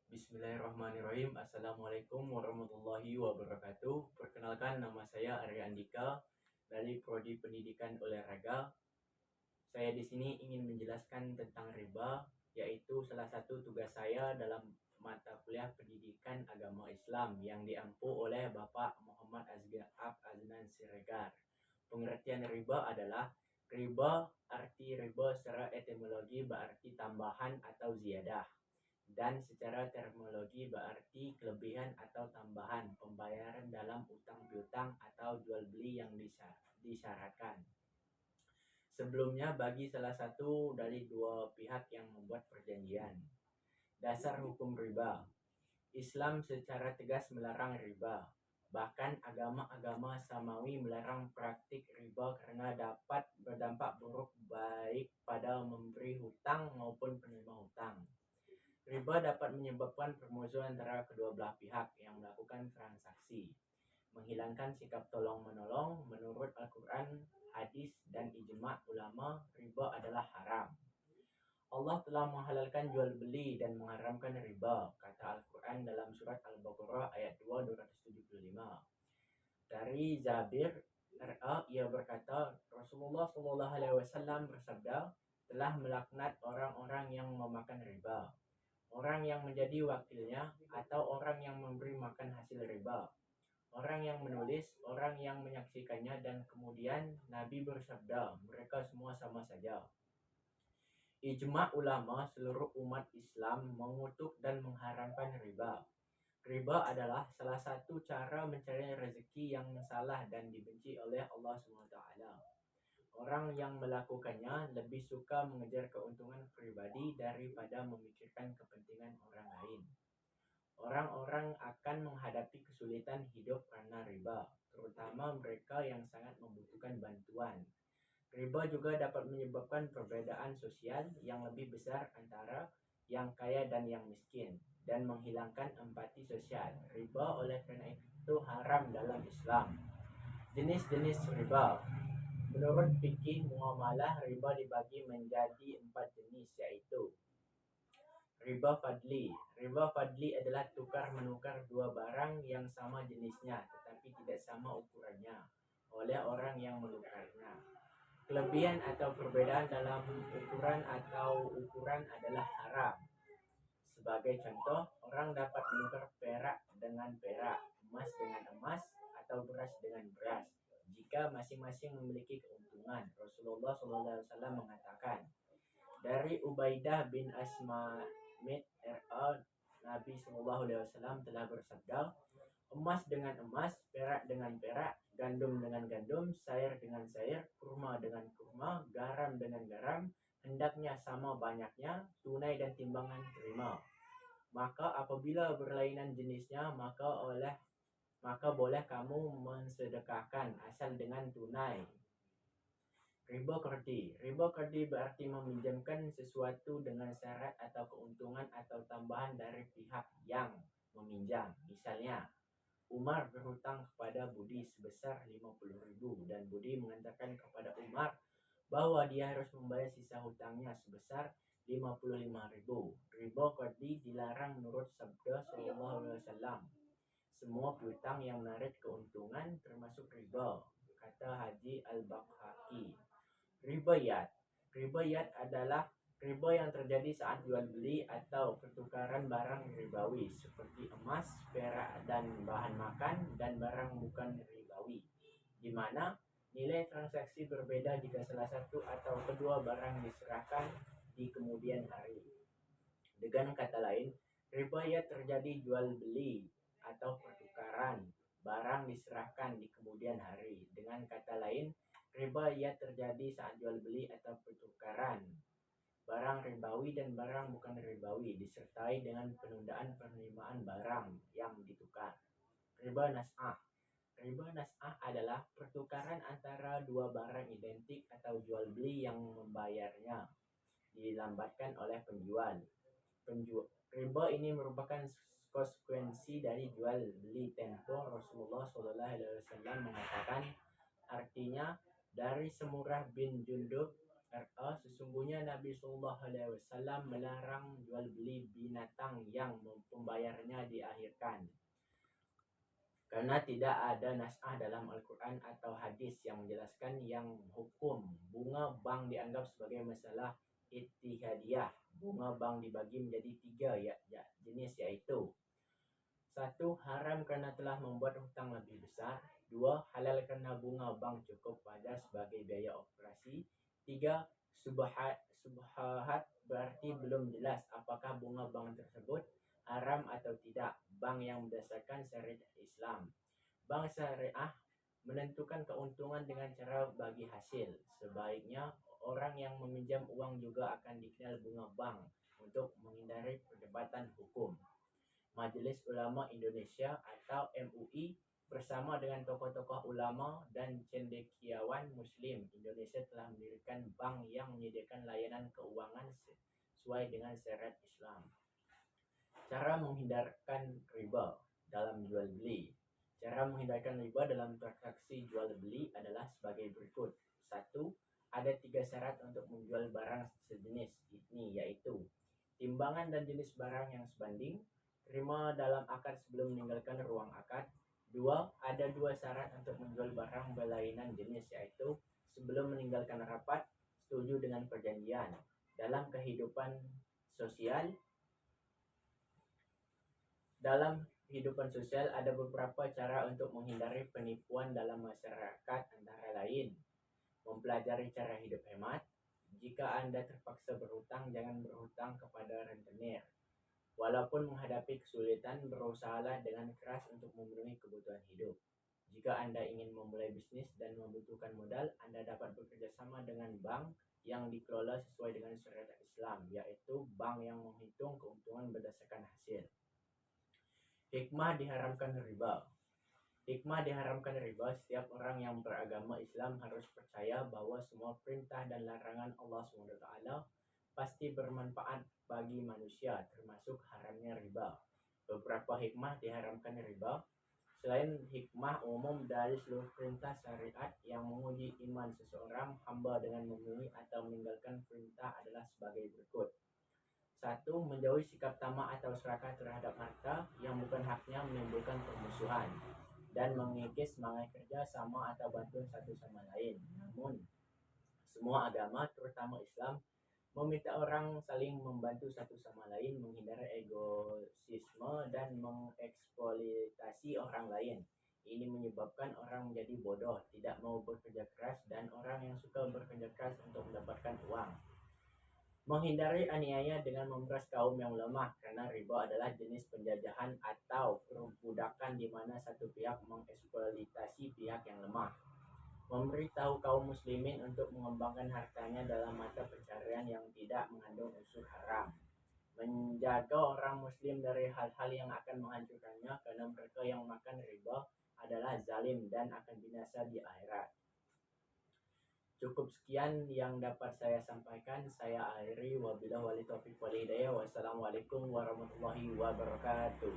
Bismillahirrahmanirrahim. Assalamualaikum warahmatullahi wabarakatuh. Perkenalkan, nama saya Arya Andika dari Prodi Pendidikan Olahraga. Saya di sini ingin menjelaskan tentang riba, yaitu salah satu tugas saya dalam mata kuliah Pendidikan Agama Islam yang diampu oleh Bapak Muhammad Aznan Siregar. Pengertian riba adalah riba, arti riba secara etimologi berarti tambahan atau ziyadah. Dan secara terminologi berarti kelebihan atau tambahan pembayaran dalam utang piutang atau jual beli yang disyaratkan. Sebelumnya bagi salah satu dari dua pihak yang membuat perjanjian. Dasar hukum riba. Islam secara tegas melarang riba. Bahkan agama-agama samawi melarang praktik riba karena dapat berdampak buruk baik pada memberi hutang maupun penerima hutang. Riba dapat menyebabkan permusuhan antara kedua belah pihak yang melakukan transaksi, menghilangkan sikap tolong-menolong. Menurut Al-Quran, hadis, dan ijma' ulama, riba adalah haram. Allah telah menghalalkan jual beli dan mengharamkan riba, kata Al-Quran dalam surat Al-Baqarah ayat 2 275. Dari Jabir RA, ia berkata, Rasulullah SAW bersabda, telah melaknat orang-orang yang memakan riba, orang yang menjadi wakilnya, atau orang yang memberi makan hasil riba, orang yang menulis, orang yang menyaksikannya, dan kemudian Nabi bersabda, mereka semua sama saja. Ijma' ulama seluruh umat Islam mengutuk dan mengharamkan riba. Riba adalah salah satu cara mencari rezeki yang salah dan dibenci oleh Allah SWT. Orang yang melakukannya lebih suka mengejar keuntungan pribadi daripada memikirkan kepentingan orang lain. Orang-orang akan menghadapi kesulitan hidup karena riba, terutama mereka yang sangat membutuhkan bantuan. Riba juga dapat menyebabkan perbedaan sosial yang lebih besar antara yang kaya dan yang miskin, dan menghilangkan empati sosial. Riba oleh karena itu haram dalam Islam. Jenis-jenis riba. Menurut fikih muamalah, riba dibagi menjadi 4 jenis, yaitu riba fadli. Riba fadli adalah tukar-menukar dua barang yang sama jenisnya tetapi tidak sama ukurannya oleh orang yang menukarnya. Kelebihan atau perbedaan dalam ukuran adalah haram. Sebagai contoh, orang dapat menukar perak dengan perak, emas dengan emas, atau beras dengan beras jika masing-masing memiliki keuntungan. Rasulullah SAW mengatakan, dari Ubaidah bin Asma'id RA, Nabi SAW telah bersabda, emas dengan emas, perak dengan perak, gandum dengan gandum, sair dengan sair, kurma dengan kurma, garam dengan garam, hendaknya sama banyaknya, tunai dan timbangan terima. Maka apabila berlainan jenisnya, maka boleh kamu mensedekahkan asal dengan tunai. Riba qardi. Riba qardi berarti meminjamkan sesuatu dengan syarat atau keuntungan atau tambahan dari pihak yang meminjam. Misalnya, Umar berhutang kepada Budi sebesar 50.000 dan Budi mengatakan kepada Umar bahwa dia harus membayar sisa hutangnya sebesar 55.000. Riba qardi dilarang menurut sabda sallallahu alaihi wasallam. Semua piutang yang menarik keuntungan termasuk riba, kata Haji Al-Bakhaki. Ribayat. Ribayat adalah riba yang terjadi saat jual beli atau pertukaran barang ribawi seperti emas, perak, dan bahan makan, dan barang bukan ribawi, di mana nilai transaksi berbeda jika salah satu atau kedua barang diserahkan di kemudian hari. Dengan kata lain, ribayat terjadi jual beli atau pertukaran barang diserahkan di kemudian hari. Dengan kata lain, riba ia terjadi saat jual beli atau pertukaran barang ribawi dan barang bukan ribawi disertai dengan penundaan penerimaan barang yang ditukar. Riba nas'ah. Riba nas'ah adalah pertukaran antara dua barang identik atau jual beli yang membayarnya dilambatkan oleh penjual. Riba ini merupakan konsekuensi dari jual beli tempo. Rasulullah SAW mengatakan, artinya dari Semurah bin Jundub Sesungguhnya Nabi Sallallahu Alaihi Wasallam melarang jual beli binatang yang pembayarannya diakhirkan. Karena tidak ada naskah dalam Al-Quran atau hadis yang menjelaskan yang hukum bunga bank dianggap sebagai masalah ittihadiyah. Bunga bank dibagi menjadi 3 jenis, yaitu 1. Haram karena telah membuat hutang lebih besar. 2. Halal karena bunga bank cukup wajar sebagai biaya operasi. 3. Subhat berarti belum jelas apakah bunga bank tersebut haram atau tidak. Bank yang berdasarkan syariat Islam. Bank syariah menentukan keuntungan dengan cara bagi hasil. Sebaiknya orang yang meminjam uang juga akan dikenal bunga bank untuk menghindari perdebatan hukum. Majelis Ulama Indonesia atau MUI bersama dengan tokoh-tokoh ulama dan cendekiawan Muslim Indonesia telah mendirikan bank yang menyediakan layanan keuangan sesuai dengan syariat Islam. Cara menghindarkan riba dalam jual beli. Cara menghindarkan riba dalam transaksi jual beli adalah sebagai berikut. 1. Ada 3 syarat untuk menjual barang sejenis, ini yaitu timbangan dan jenis barang yang sebanding, terima dalam akad sebelum meninggalkan ruang akad. 2. Ada 2 syarat untuk menjual barang berlainan jenis, yaitu sebelum meninggalkan rapat, setuju dengan perjanjian. Dalam kehidupan sosial ada beberapa cara untuk menghindari penipuan dalam masyarakat, antara lain mempelajari cara hidup hemat. Jika Anda terpaksa berhutang, jangan berhutang kepada rentenir. Walaupun menghadapi kesulitan, berusahalah dengan keras untuk memenuhi kebutuhan hidup. Jika Anda ingin memulai bisnis dan membutuhkan modal, Anda dapat bekerja sama dengan bank yang dikelola sesuai dengan syariat Islam, yaitu bank yang menghitung keuntungan berdasarkan hasil. Hikmah diharamkan riba. Hikmah diharamkan riba, setiap orang yang beragama Islam harus percaya bahwa semua perintah dan larangan Allah SWT pasti bermanfaat bagi manusia, termasuk haramnya riba. Beberapa hikmah diharamkan riba. Selain hikmah umum dari seluruh perintah syariat yang menguji iman seseorang hamba dengan memenuhi atau meninggalkan perintah adalah sebagai berikut. 1. Menjauhi sikap tamak atau serakah terhadap harta yang bukan haknya, menimbulkan permusuhan dan mengikis semangat kerja sama atau bantuan satu sama lain. Namun, semua agama, terutama Islam, meminta orang saling membantu satu sama lain, menghindari egoisme dan mengeksploitasi orang lain. Ini menyebabkan orang menjadi bodoh, tidak mau bekerja keras, dan orang yang suka bekerja keras untuk mendapatkan uang. Menghindari aniaya dengan memeras kaum yang lemah, karena riba adalah jenis penjajahan atau perbudakan di mana satu pihak mengeksploitasi pihak yang lemah. Memberitahu kaum muslimin untuk mengembangkan hartanya dalam mata pencarian yang tidak mengandung unsur haram. Menjaga orang muslim dari hal-hal yang akan menghancurkannya, karena mereka yang makan riba adalah zalim dan akan binasa di akhirat. Cukup sekian yang dapat saya sampaikan. Saya akhiri, wabillahi wal taufiq wal hidayah. Wassalamualaikum warahmatullahi wabarakatuh.